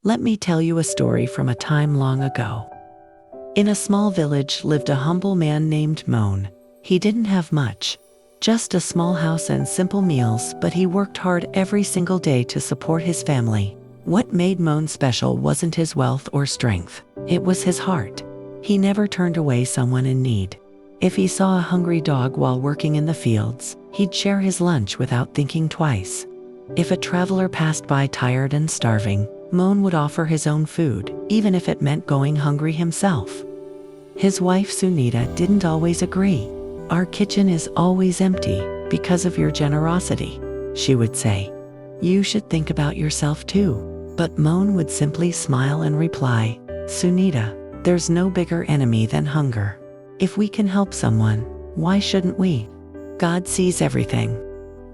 Let me tell you a story from a time long ago. In a small village lived a humble man named Moan. He didn't have much, just a small house and simple meals, but he worked hard every single day to support his family. What made Moan special wasn't his wealth or strength, it was his heart. He never turned away someone in need. If he saw a hungry dog while working in the fields, he'd share his lunch without thinking twice. If a traveler passed by tired and starving, Moan would offer his own food, even if it meant going hungry himself. His wife Sunita didn't always agree. "Our kitchen is always empty because of your generosity," she would say. "You should think about yourself too." But Moan would simply smile and reply, "Sunita, there's no bigger enemy than hunger. If we can help someone, why shouldn't we? God sees everything."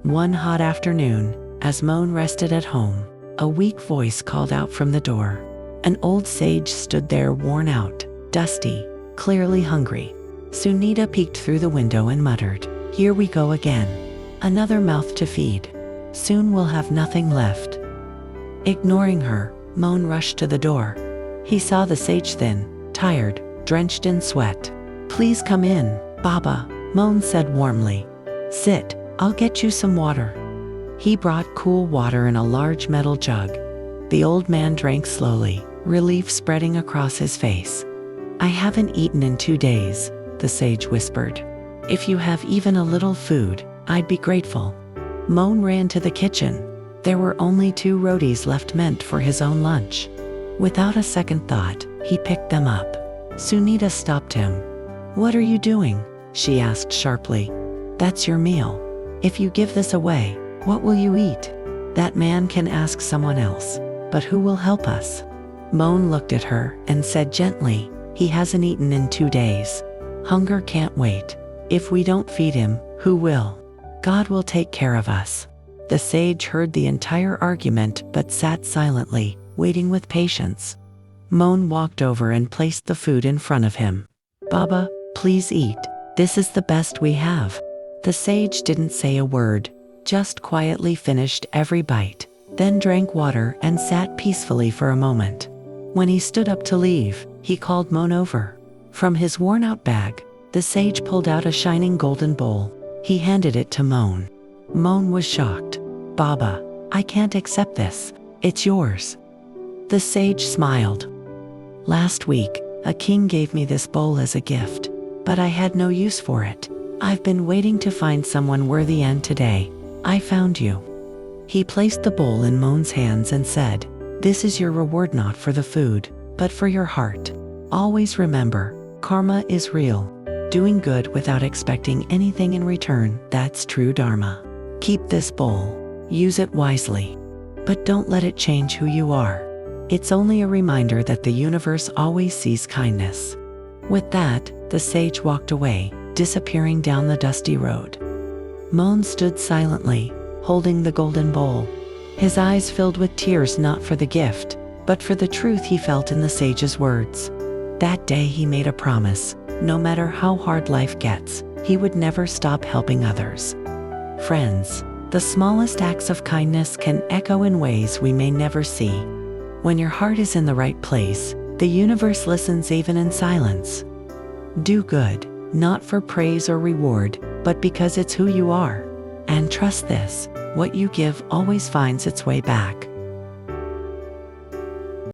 One hot afternoon, as Moan rested at home, a weak voice called out from the door. An old sage stood there, worn out, dusty, clearly hungry. Sunita peeked through the window and muttered, "Here we go again. Another mouth to feed. Soon we'll have nothing left." Ignoring her, Moan rushed to the door. He saw the sage, thin, tired, drenched in sweat. "Please come in, Baba," Moan said warmly. "Sit, I'll get you some water." He brought cool water in a large metal jug. The old man drank slowly, relief spreading across his face. "I haven't eaten in 2 days," the sage whispered. "If you have even a little food, I'd be grateful." Moan ran to the kitchen. There were only 2 rotis left, meant for his own lunch. Without a second thought, he picked them up. Sunita stopped him. "What are you doing?" she asked sharply. "That's your meal. If you give this away, what will you eat? That man can ask someone else, but who will help us?" Moan looked at her and said gently, "He hasn't eaten in 2 days. Hunger can't wait. If we don't feed him, who will? God will take care of us." The sage heard the entire argument but sat silently, waiting with patience. Moan walked over and placed the food in front of him. "Baba, please eat. This is the best we have." The sage didn't say a word, just quietly finished every bite, then drank water and sat peacefully for a moment. When he stood up to leave, he called Moan over. From his worn-out bag, the sage pulled out a shining golden bowl. He handed it to Moan. Moan was shocked. "Baba, I can't accept this. It's yours." The sage smiled. "Last week, a king gave me this bowl as a gift, but I had no use for it. I've been waiting to find someone worthy, and today, I found you." He placed the bowl in Moan's hands and said, "This is your reward, not for the food, but for your heart. Always remember, karma is real. Doing good without expecting anything in return, that's true dharma. Keep this bowl. Use it wisely. But don't let it change who you are. It's only a reminder that the universe always sees kindness." With that, the sage walked away, disappearing down the dusty road. Moan stood silently, holding the golden bowl. His eyes filled with tears, not for the gift, but for the truth he felt in the sage's words. That day he made a promise: no matter how hard life gets, he would never stop helping others. Friends, the smallest acts of kindness can echo in ways we may never see. When your heart is in the right place, the universe listens even in silence. Do good, not for praise or reward, but because it's who you are. And trust this: what you give always finds its way back.